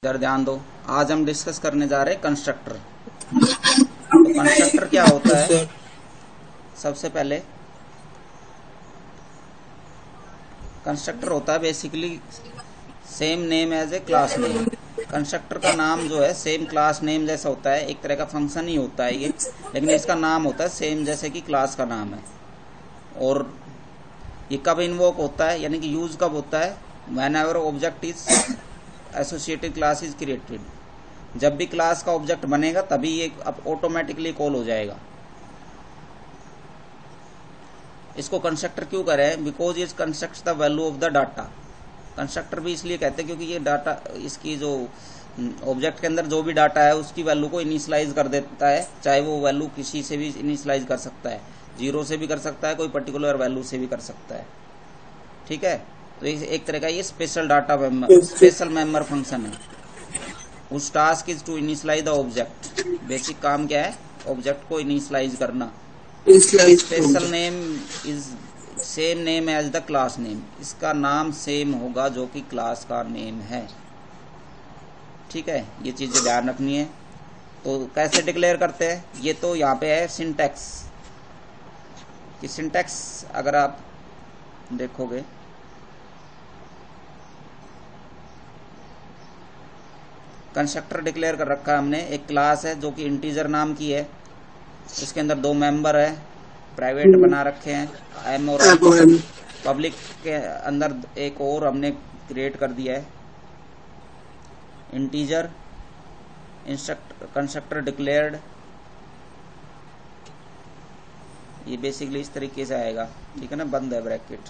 इधर ध्यान दो। आज हम डिस्कस करने जा रहे हैं कंस्ट्रक्टर। तो कंस्ट्रक्टर क्या होता है? सबसे पहले कंस्ट्रक्टर होता है basically same name as a class name. Constructor का नाम जो है सेम क्लास नेम जैसा होता है, एक तरह का फंक्शन ही होता है ये, लेकिन इसका नाम होता है सेम जैसे कि क्लास का नाम है। और ये कब इन्वोक होता है, यानी कि यूज कब होता है? When ever object is associated class is created. जब भी क्लास का ऑब्जेक्ट बनेगा तभी ये अब ऑटोमेटिकली कॉल हो जाएगा। इसको कंस्ट्रक्टर क्यों कह रहे हैं? Because it constructs the value of the data. Constructor भी इसलिए कहते हैं क्योंकि ये डाटा, इसकी जो ऑब्जेक्ट के अंदर जो भी डाटा है उसकी वैल्यू को इनिशियलाइज कर देता है, चाहे वो वैल्यू किसी से भी इनिशियलाइज कर सकता है, 0 से भी कर सकता है, कोई पर्टिकुलर वैल्यू से भी कर सकता है। ठीक है, तो एक तरह का ये special data special member function है। उस task is to initialise the object. Basic काम क्या है? ऑब्जेक्ट को इनिशियलाइज करना। Special name is same name as the class name. इसका नाम सेम होगा जो कि क्लास का नेम है। ठीक है, ये चीजें ध्यान रखनी है। तो कैसे डिक्लेयर करते हैं? ये तो यहाँ पे है सिंटैक्स कि सिंटैक्स अगर आप देखोगे कंस्ट्रक्टर डिक्लेयर कर रखा है हमने। एक क्लास है जो कि इंटीजर नाम की है, इसके अंदर 2 मेंबर है, प्राइवेट बना रखे हैं एम और एन। पब्लिक के अंदर एक और हमने क्रिएट कर दिया है इंटीजर कंस्ट्रक्टर डिक्लेयर्ड। ये बेसिकली इस तरीके से आएगा, ठीक है ना, बंद है ब्रैकेट।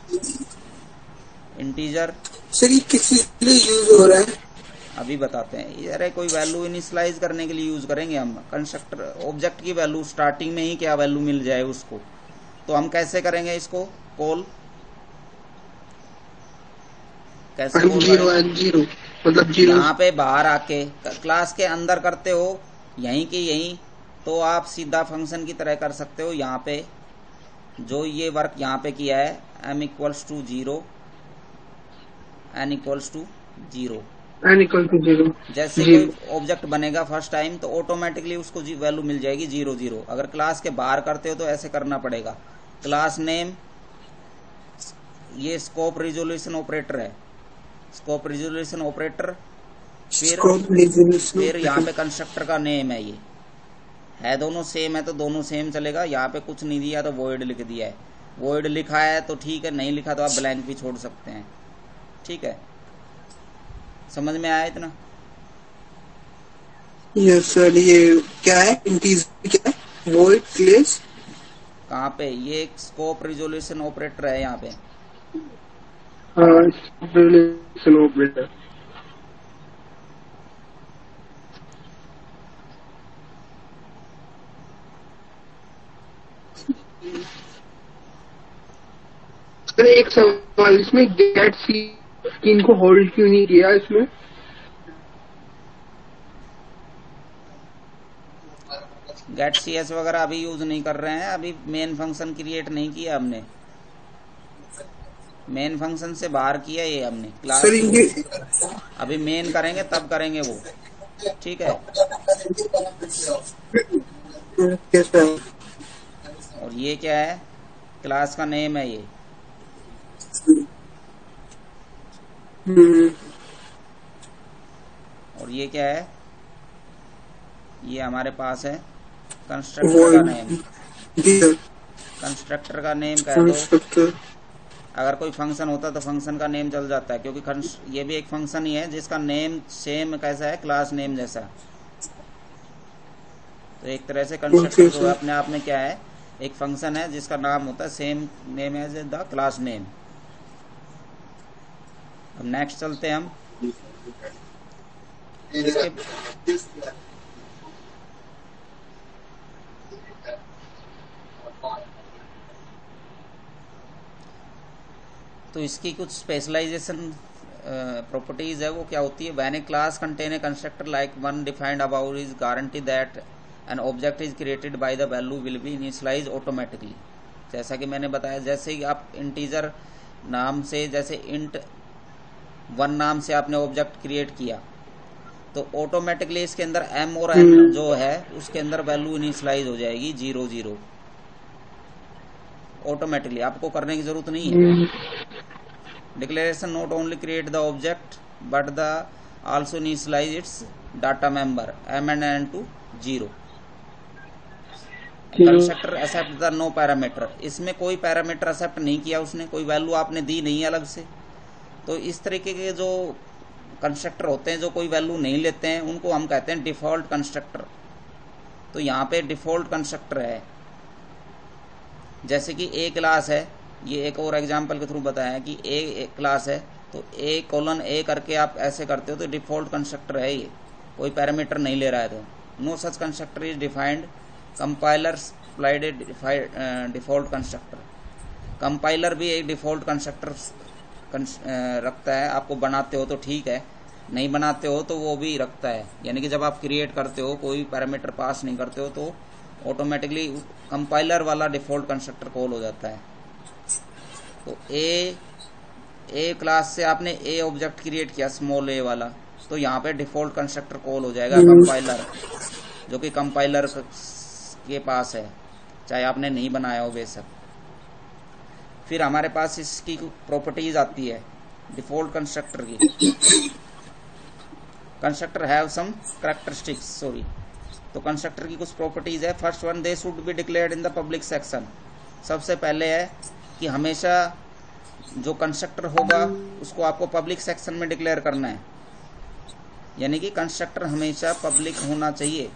इंटीजर सर ये किस लिए यूज हो रहा है? अभी बताते हैं। अरे कोई वैल्यू इनिशियलाइज करने के लिए यूज करेंगे हम। कंस्ट्रक्टर ऑब्जेक्ट की वैल्यू स्टार्टिंग में ही क्या वैल्यू मिल जाए उसको, तो हम कैसे करेंगे इसको कॉल? कैसे कॉल करेंगे? 0 मतलब 0 यहाँ पे बाहर आके क्लास के अंदर करते हो यहीं की यहीं, तो आप सीधा फंक्शन की तरह कर सकते हो। यहाँ पे जो ये वर्क यहाँ पे किया है m equals to 0 n equals to 0। जैसे कोई ऑब्जेक्ट बनेगा फर्स्ट टाइम तो ऑटोमेटिकली उसको वैल्यू मिल जाएगी 0 0। अगर क्लास के बाहर करते हो तो ऐसे करना पड़ेगा। क्लास नेम ये स्कोप रिजोल्यूशन ऑपरेटर है, स्कोप रिजोल्यूशन ऑपरेटर। फिर यहाँ पे कंस्ट्रक्टर का नेम है, ये है दोनों सेम है तो दोनों सेम चलेगा। यहाँ पे कुछ नहीं दिया तो वॉइड लिख दिया है। वॉइड लिखा है तो ठीक है, नहीं लिखा तो आप ब्लैंक भी छोड़ सकते हैं। ठीक है, समझ में आया इतना? Yes sir. ये क्या है? इंटीजर क्या है? वॉइड प्लेस कहाँ पे? ये एक स्कोप रिजोल्यूशन ऑपरेटर है यहाँ पे। Resolution operator. सर एक सवाल, इसमें गेट सी इनको होल्ड क्यों नहीं किया इसमें? गेट CS वगैरह अभी यूज नहीं कर रहे हैं, अभी मेन फंक्शन क्रिएट नहीं किया हमने। मेन फंक्शन से बाहर किया ये हमने क्लास। अभी मेन करेंगे तब करेंगे वो। ठीक है, और ये क्या है? क्लास का नेम है ये। और ये क्या है? ये हमारे पास है कंस्ट्रक्टर का नेम। कंस्ट्रक्टर का नेम कह दो। अगर कोई फंक्शन होता तो फंक्शन का नेम चल जाता है, क्योंकि ये भी एक फंक्शन ही है जिसका नेम सेम कैसा है? क्लास नेम जैसा। तो एक तरह से कंस्ट्रक्टर जो है अपने आप में क्या है? एक फंक्शन है जिसका नाम होता है same name as the class name. अब नेक्स्ट चलते हैं हम। तो इसकी कुछ स्पेशलाइजेशन प्रॉपर्टीज है, वो क्या होती है? When a class contain a constructor like one defined about is guarantee that an object is created by the value will be initialise automatically. जैसा कि मैंने बताया, जैसे ही आप इंटीजर नाम से, जैसे इंट 1 नाम से आपने ऑब्जेक्ट क्रिएट किया तो ऑटोमेटिकली इसके अंदर m और n जो है उसके अंदर वैल्यू इनिशियलाइज हो जाएगी 0 0। ऑटोमेटिकली आपको करने की जरूरत नहीं है। Declaration not only create the object but the also initialise its data member m and n to 0। Constructor accept the no parameter, इसमें कोई पैरामीटर एक्सेप्ट नहीं किया उसने, कोई वैल्यू आपने दी नहीं अलग से। तो इस तरीके के जो कंस्ट्रक्टर होते हैं जो कोई वैल्यू नहीं लेते हैं उनको हम कहते हैं डिफॉल्ट कंस्ट्रक्टर। तो यहाँ पे डिफॉल्ट कंस्ट्रक्टर है, जैसे कि ए क्लास है, ये एक और एग्जांपल के थ्रू बताया कि ए क्लास है तो A:A करके आप ऐसे करते हो तो डिफॉल्ट कंस्ट्रक्टर है, ये कोई पैरामीटर नहीं ले रहा है। तो no such constructor is defined, compiler supplied default constructor. Compiler भी एक डिफॉल्ट कंस्ट्रक्टर रखता है, आपको बनाते हो तो ठीक है, नहीं बनाते हो तो वो भी रखता है। यानी कि जब आप क्रिएट करते हो कोई पैरामीटर पास नहीं करते हो तो ऑटोमेटिकली कंपाइलर वाला डिफॉल्ट कंस्ट्रक्टर कॉल हो जाता है। तो ए क्लास से आपने ए ऑब्जेक्ट क्रिएट किया स्मॉल ए वाला, तो यहाँ पे डिफॉल्ट कंस्ट्रक्टर कॉल हो जाएगा कंपाइलर, जो कि कंपाइलर के पास है, चाहे आपने नहीं बनाया हो बेशक। फिर हमारे पास इसकी प्रॉपर्टीज आती है डिफॉल्ट कंस्ट्रक्टर की। Constructor have some characteristics, sorry. तो कंस्ट्रक्टर की कुछ प्रॉपर्टीज है। First one, they should be declared in the public section. सबसे पहले है कि हमेशा जो कंस्ट्रक्टर होगा उसको आपको पब्लिक सेक्शन में डिक्लेयर करना है, यानी कि कंस्ट्रक्टर हमेशा पब्लिक होना चाहिए।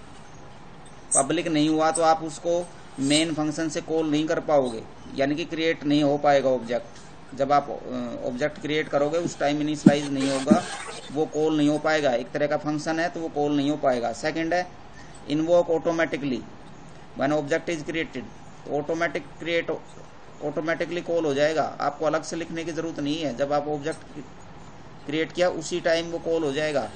पब्लिक नहीं हुआ तो आप उसको मेन फंक्शन से कॉल नहीं कर पाओगे, यानी कि क्रिएट नहीं हो पाएगा ऑब्जेक्ट। जब आप ऑब्जेक्ट क्रिएट करोगे उस टाइम इनिशियलाइज नहीं होगा, वो कॉल नहीं हो पाएगा। एक तरह का फंक्शन है तो वो कॉल नहीं हो पाएगा। सेकंड है invoke automatically when object is created, तो ऑटोमेटिकली कॉल हो जाएगा, आपको अलग से लिखने की जरूरत नहीं है। जब आप ऑब्जेक्ट क्रिएट किया उसी टाइम वो कॉल हो जाएगा।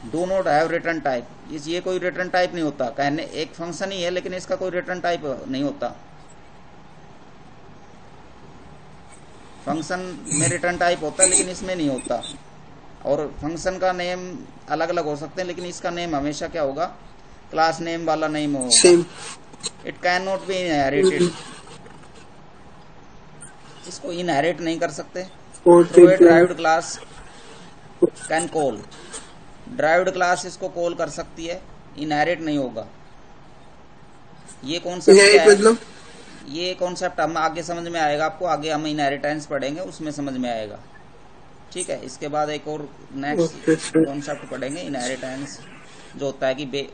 Do not have return type, ये कोई रिटर्न टाइप नहीं होता, कहने एक फंक्शन ही है लेकिन इसका कोई रिटर्न टाइप नहीं होता। फंक्शन में रिटर्न टाइप होता है लेकिन इसमें नहीं होता। और फंक्शन का नेम अलग अलग हो सकते हैं लेकिन इसका नेम हमेशा क्या होगा, क्लास नेम वाला नेम होगा। It can not B inherited, इसको इनहेरिट नहीं कर सकते। Derived class can call, derived class इसको कॉल कर सकती है, इनहेरिट नहीं होगा। ये कॉन्सेप्ट है, ये कॉन्सेप्ट हम आगे समझ में आएगा आपको, आगे हम इनहेरिटेंस पढ़ेंगे उसमें समझ में आएगा, ठीक है। इसके बाद एक और नेक्स्ट कॉन्सेप्ट पढ़ेंगे इनहेरिटेंस, जो होता है कि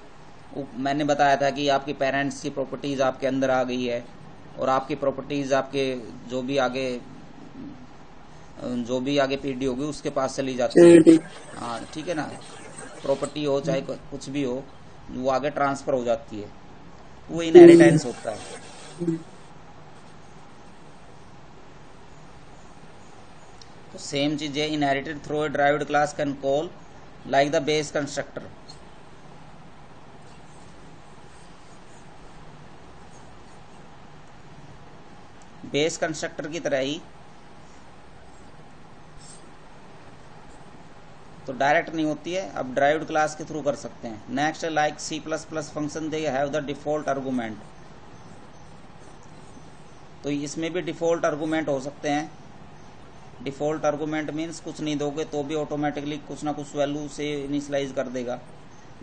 मैंने बताया था कि आपकी पेरेंट्स की प्रॉपर्टीज आपके अंदर आ गई है और आपकी प्रॉपर्टीज आपके जो भी आगे पीढ़ी होगी उसके पास चली जाती है। हाँ ठीक है ना, प्रॉपर्टी हो चाहे कुछ भी हो वो आगे ट्रांसफर हो जाती है, वो इनहेरिटेंस होता है। तो सेम चीज है, inherited through a derived class can call like the base constructor. Base constructor की तरह ही, तो डायरेक्ट नहीं होती है, अब ड्राइव्ड क्लास के थ्रू कर सकते हैं। Next like C++ function they have the default argument, तो इसमें भी डिफॉल्ट आर्गुमेंट हो सकते हैं। डिफॉल्ट आर्गुमेंट मीन्स कुछ नहीं दोगे तो भी ऑटोमेटिकली कुछ ना कुछ वैल्यू से इनिशियलाइज कर देगा।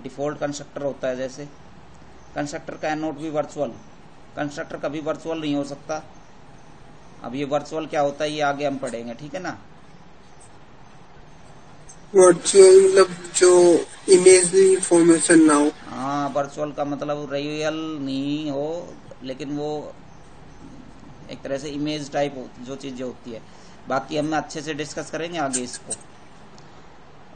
डिफॉल्ट कंस्ट्रक्टर होता है जैसे। Constructor can not B virtual, constructor कभी वर्चुअल नहीं हो सकता। अब ये वर्चुअल क्या होता है ये आगे हम पढ़ेंगे, ठीक है ना। वर्चुअल मतलब जो इमेज इंफॉर्मेशन ना हो। हाँ, वर्चुअल का मतलब रियल नहीं हो लेकिन वो एक तरह से इमेज टाइप जो चीजें होती है। बाकी हम अच्छे से डिस्कस करेंगे आगे इसको।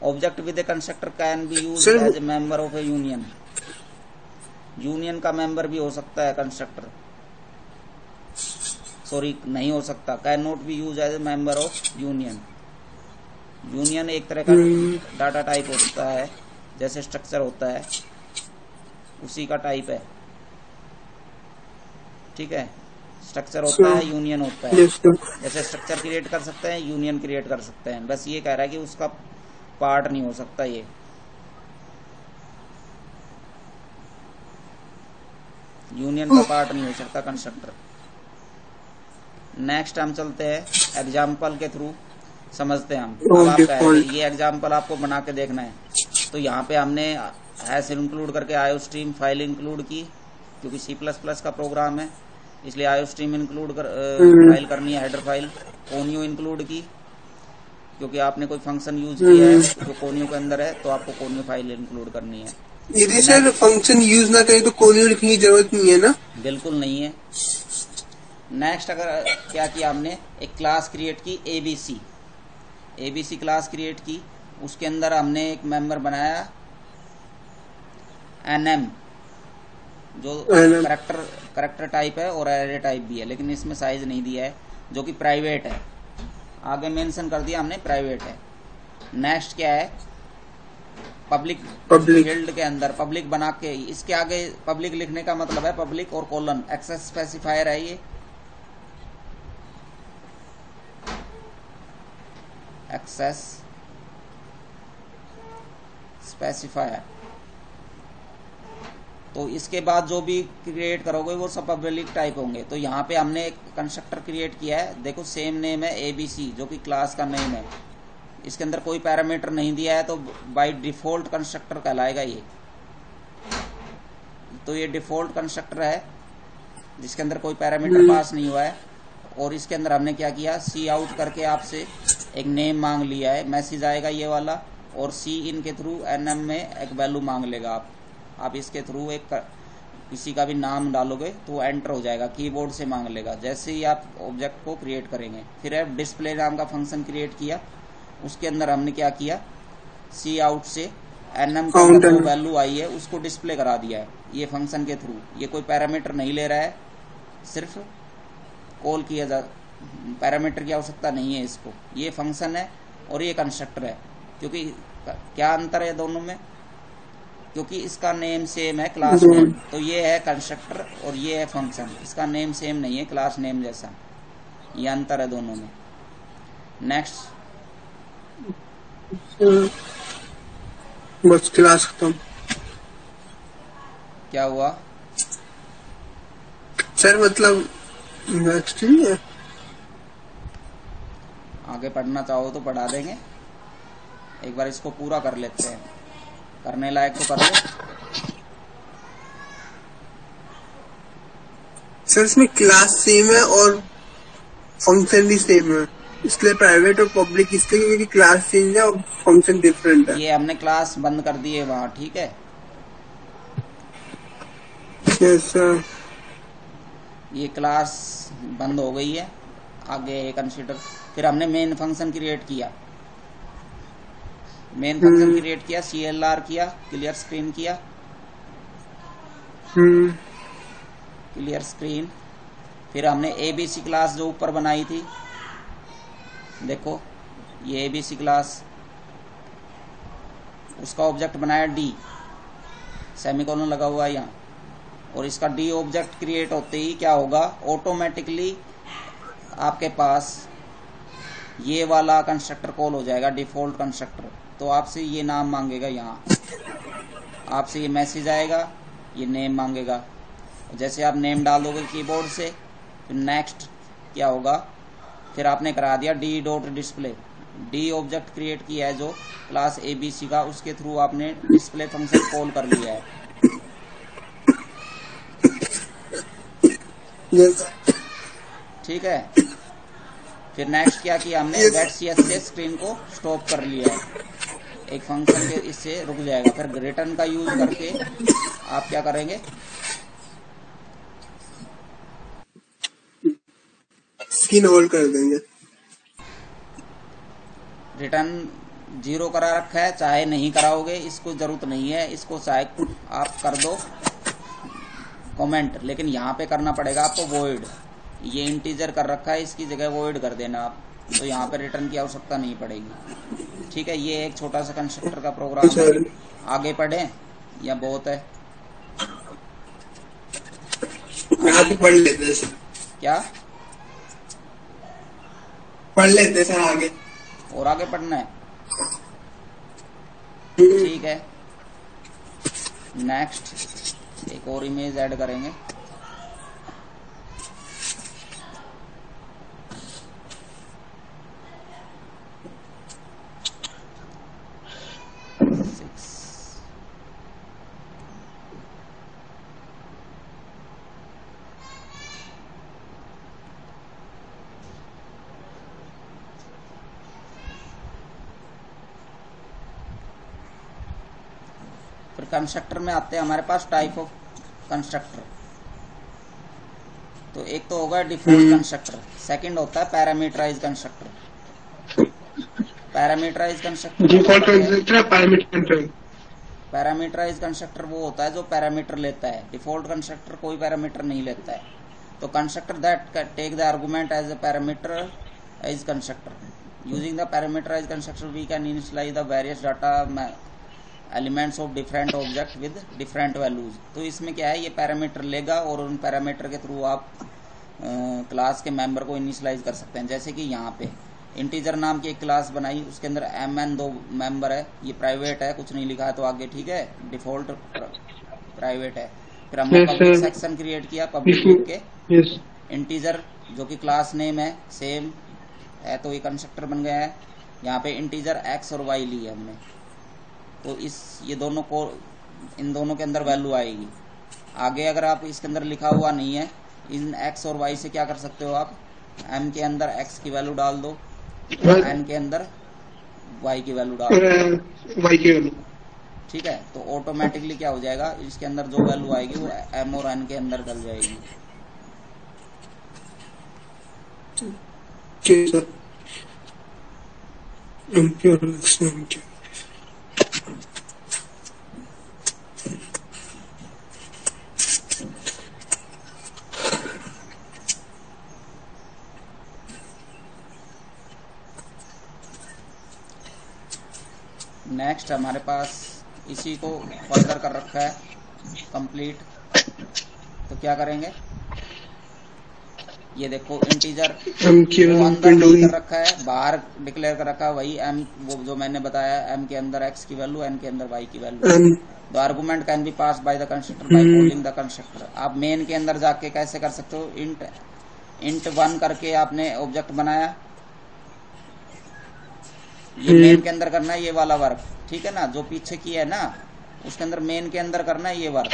Object with a constructor can be used as a member of a union, union का मेंबर भी हो सकता है कंस्ट्रक्टर, सॉरी नहीं हो सकता, can not be use as a member of union. Union एक तरह का डाटा टाइप होता है, जैसे स्ट्रक्चर होता है उसी का टाइप है, ठीक है। स्ट्रक्चर होता है, यूनियन होता है। जैसे स्ट्रक्चर क्रिएट कर सकते हैं, यूनियन क्रिएट कर सकते हैं। बस ये कह रहा है कि उसका पार्ट नहीं हो सकता ये। यूनियन का पार्ट नहीं हो सकता कंस्ट्रक्टर। नेक्स्ट हम चलते हैं एग्जाम्पल के थ्रू समझते हैं हम। अब आप कहेंगे ये एग्जाम्पल आपको बना के देखना है, तो यहाँ पे हमने हैश इंक्लूड करके आयो स्ट्रीम फाइल इंक्लूड की, क्योंकि C++ का प्रोग्राम है इसलिए आयो स्ट्रीम इंक्लूड फाइल करनी है, हेडर फाइल। कोनियो इंक्लूड की, क्योंकि आपने कोई फंक्शन यूज किया है जो कोनियो के अंदर है, तो आपको कोनियो फाइल इंक्लूड करनी है। यदि सर फंक्शन यूज ना करें तो कोनियो लिखने की जरूरत नहीं है ना? बिल्कुल नहीं है। नेक्स्ट अगर क्या किया हमने, एक क्लास क्रिएट की एबीसी क्लास क्रिएट की, उसके अंदर हमने एक मेंबर बनाया एनएम, जो करेक्टर टाइप है और एरे टाइप भी है, लेकिन इसमें साइज नहीं दिया है, जो कि प्राइवेट है। आगे मेंशन कर दिया हमने प्राइवेट है। नेक्स्ट क्या है, पब्लिक फील्ड के अंदर पब्लिक बना के, इसके आगे पब्लिक लिखने का मतलब है पब्लिक और कोलन, एक्सेस स्पेसिफायर है ये, एक्सेस स्पेसिफायर। तो इसके बाद जो भी क्रिएट करोगे वो सब पब्लिक टाइप होंगे। तो यहाँ पे हमने एक कंस्ट्रक्टर क्रिएट किया है, देखो सेम नेम है एबीसी, जो कि क्लास का नेम है। इसके अंदर कोई पैरामीटर नहीं दिया है, तो बाय डिफॉल्ट कंस्ट्रक्टर कहलाएगा ये। तो ये डिफॉल्ट कंस्ट्रक्टर है जिसके अंदर कोई पैरामीटर पास नहीं हुआ है। और इसके अंदर हमने क्या किया, सी आउट करके आपसे एक नेम मांग लिया है, मैसेज आएगा ये वाला, और सी इन के थ्रू एनएम में एक वैल्यू मांग लेगा। आप इसके थ्रू एक किसी का भी नाम डालोगे तो एंटर हो जाएगा, कीबोर्ड से मांग लेगा जैसे ही आप ऑब्जेक्ट को क्रिएट करेंगे। फिर है डिस्प्ले नाम का फंक्शन क्रिएट किया, उसके अंदर हमने क्या किया, सी आउट से एनएम का जो वैल्यू आई है उसको डिस्प्ले करा दिया है ये फंक्शन के थ्रू। ये कोई पैरामीटर नहीं ले रहा है, सिर्फ कॉल किया जा, पैरामीटर की आवश्यकता नहीं है इसको। ये फंक्शन है और ये कंस्ट्रक्टर है। क्योंकि क्या अंतर है दोनों में, क्योंकि इसका नेम सेम है क्लास नेम, तो ये है कंस्ट्रक्टर और ये है फंक्शन, इसका नेम सेम नहीं है क्लास नेम जैसा, ये अंतर है दोनों में। नेक्स्ट बस क्लास खत्म। क्या हुआ सर, मतलब नेक्स्ट ही है? आगे पढ़ना चाहो तो पढ़ा देंगे, एक बार इसको पूरा कर लेते हैं, करने लायक तो कर लो। सर इसमें क्लास सेम है और फंक्शन भी सेम है, इसलिए प्राइवेट और पब्लिक इसलिए क्योंकि क्लास चेंज है और फंक्शन डिफरेंट है। ये हमने क्लास बंद कर दी है वहाँ, ठीक है। यस सर, ये क्लास बंद हो गई है, आगे कंसीडर। फिर हमने मेन फंक्शन क्रिएट किया, मेन फंक्शन क्रिएट किया, CLR किया, क्लियर स्क्रीन किया, क्लियर स्क्रीन। फिर हमने ABC क्लास जो ऊपर बनाई थी, देखो ये ABC क्लास, उसका ऑब्जेक्ट बनाया D, सेमीकोलन लगा हुआ है यहाँ। और इसका D ऑब्जेक्ट क्रिएट होते ही क्या होगा, ऑटोमेटिकली आपके पास ये वाला कंस्ट्रक्टर कॉल हो जाएगा, डिफॉल्ट कंस्ट्रक्टर। तो आपसे ये नाम मांगेगा, यहाँ आपसे ये मैसेज आएगा, ये नेम मांगेगा। जैसे आप नेम डाल दोगे कीबोर्ड से, फिर नेक्स्ट क्या होगा, फिर आपने करा दिया D dot display. D object create किया है जो क्लास ABC का, उसके थ्रू आपने डिस्प्ले फंक्शन कॉल कर लिया है। ठीक है। फिर नेक्स्ट क्या किया हमने, गेट CSS स्क्रीन को स्टॉप कर लिया है, एक फंक्शन के इससे रुक जाएगा। फिर रिटर्न का यूज करके आप क्या करेंगे, स्क्रीन होल्ड कर देंगे। रिटर्न 0 करा रखा है, चाहे नहीं कराओगे, इसको जरूरत नहीं है, इसको चाहे आप कर दो कमेंट, लेकिन यहाँ पे करना पड़ेगा आपको वॉइड। ये इंटीजर कर रखा है, इसकी जगह वॉइड कर देना आप, तो यहाँ पे रिटर्न की आवश्यकता नहीं पड़ेगी। ठीक है, ये एक छोटा सा कंस्ट्रक्टर का प्रोग्राम है। आगे पढ़ें या बहुत है? आगे पढ़ लेते सर। क्या पढ़ लेते सर आगे? और आगे पढ़ना है? ठीक है, नेक्स्ट एक और इमेज ऐड करेंगे। फिर कंस्ट्रक्टर में आते हैं हमारे पास टाइप ऑफ कंस्ट्रक्टर। तो एक तो होगा डिफॉल्ट कंस्ट्रक्टर, सेकंड होता है parameterise constructor. Parameterise constructor parameterise constructor वो होता है जो पैरामीटर लेता है, डिफॉल्ट कंस्ट्रक्टर कोई पैरामीटर नहीं लेता है। तो constructor that take the argument as a parameterise constructor. Using the parameterise constructor we can initialise the various data elements of different object with different values. तो इसमें क्या है, ये पैरामीटर लेगा और उन पैरामीटर के थ्रू आप क्लास के मेंबर को इनिशियलाइज कर सकते हैं। जैसे कि यहाँ पे इंटीजर नाम की एक क्लास बनाई, उसके अंदर mn 2 मेंबर है, ये प्राइवेट है, कुछ नहीं लिखा है तो आगे ठीक है, डिफॉल्ट प्राइवेट है। फिर हमने पब्लिक सेक्शन क्रिएट किया, पब्लिक लिख के इंटीजर जो कि क्लास नेम है सेम है, तो ये कंस्ट्रक्टर बन गया है। यहाँ पे इंटीजर x और y ली है हमने, तो ये दोनों को, इन दोनों के अंदर वैल्यू आएगी। आगे अगर आप इसके अंदर लिखा हुआ नहीं है, इन x और y से क्या कर सकते हो आप, m के अंदर x की वैल्यू डाल दो, n के अंदर y की वैल्यू डाल दो, ठीक है। तो ऑटोमेटिकली क्या हो जाएगा, इसके अंदर जो वैल्यू आएगी वो m और n के अंदर डल जाएगी। नेक्स्ट हमारे पास इसी को फर्दर कर रखा है कंप्लीट। तो क्या करेंगे, ये देखो इंटीजर अंदर नहीं कर रखा है, बाहर डिक्लेयर कर रखा है, वही m वो जो मैंने बताया, m के अंदर x की वैल्यू, n के अंदर y की value. The argument can be pass by the constructor by calling the constructor. आप मेन के अंदर जाके कैसे कर सकते हो, इंट 1 करके आपने ऑब्जेक्ट बनाया, ये मेन के अंदर करना है ये वाला वर्क, ठीक है ना, जो पीछे किया है ना उसके अंदर मेन के अंदर करना है ये वर्क,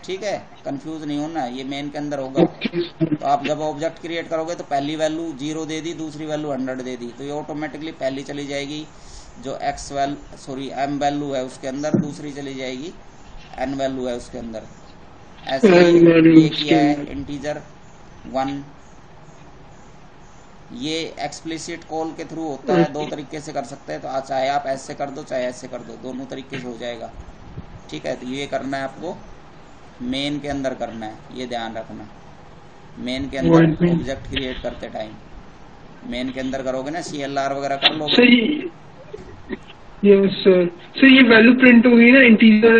ठीक है, कंफ्यूज नहीं होना, ये मेन के अंदर होगा। तो आप जब ऑब्जेक्ट क्रिएट करोगे तो पहली वैल्यू 0 दे दी, दूसरी वैल्यू 100 दे दी, तो ये ऑटोमेटिकली पहली चली जाएगी जो m वैल्यू है उसके अंदर, दूसरी चली जाएगी n वैल्यू है उसके अंदर। ऐसे ये किया है इंटीजर 1। ये एक्सप्लिसिट कॉल के थ्रू होता है, दो तरीके से कर सकते हैं, तो चाहे आप ऐसे कर दो चाहे ऐसे कर दो, दोनों तरीके से हो जाएगा, ठीक है। तो ये करना है आपको मेन के अंदर करना है, ये ध्यान रखना, मेन के अंदर ऑब्जेक्ट क्रिएट करते टाइम मेन के अंदर करोगे ना, CLR वगैरह कर लोगे। यस सर, ये वैल्यू प्रिंट हुई ना, इंटीजर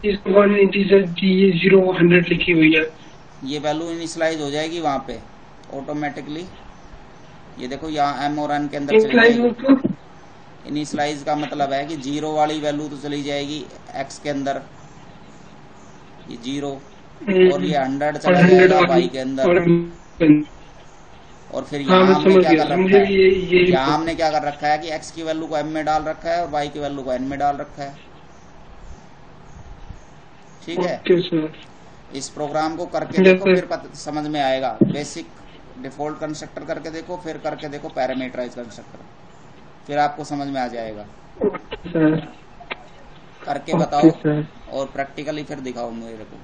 1 इंटीजर 0 100 लिखी हुई है, ये वैल्यू इनिशियलाइज हो जाएगी वहां पे ऑटोमेटिकली। ये देखो यहाँ m और n के अंदर चली जाएगी। इनिशियलाइज का मतलब है कि 0 वाली वैल्यू तो चली जाएगी x के अंदर, ये 0, और ये 100 चला जाएगा y के अंदर। और फिर यहाँ हमने क्या कर रखा है, यहाँ हमने क्या कर रखा है कि x की वैल्यू को m में डाल रखा है और y की वैल्यू को n में डाल रखा है, ठीक है। इस प्रोग्राम को करके देखो, फिर समझ में आएगा। बेसिक डिफॉल्ट कंस्ट्रक्टर करके देखो, फिर करके देखो पैरामीटराइज कंस्ट्रक्टर, फिर आपको समझ में आ जाएगा। करके बताओ और प्रैक्टिकली फिर दिखाओ मेरे को।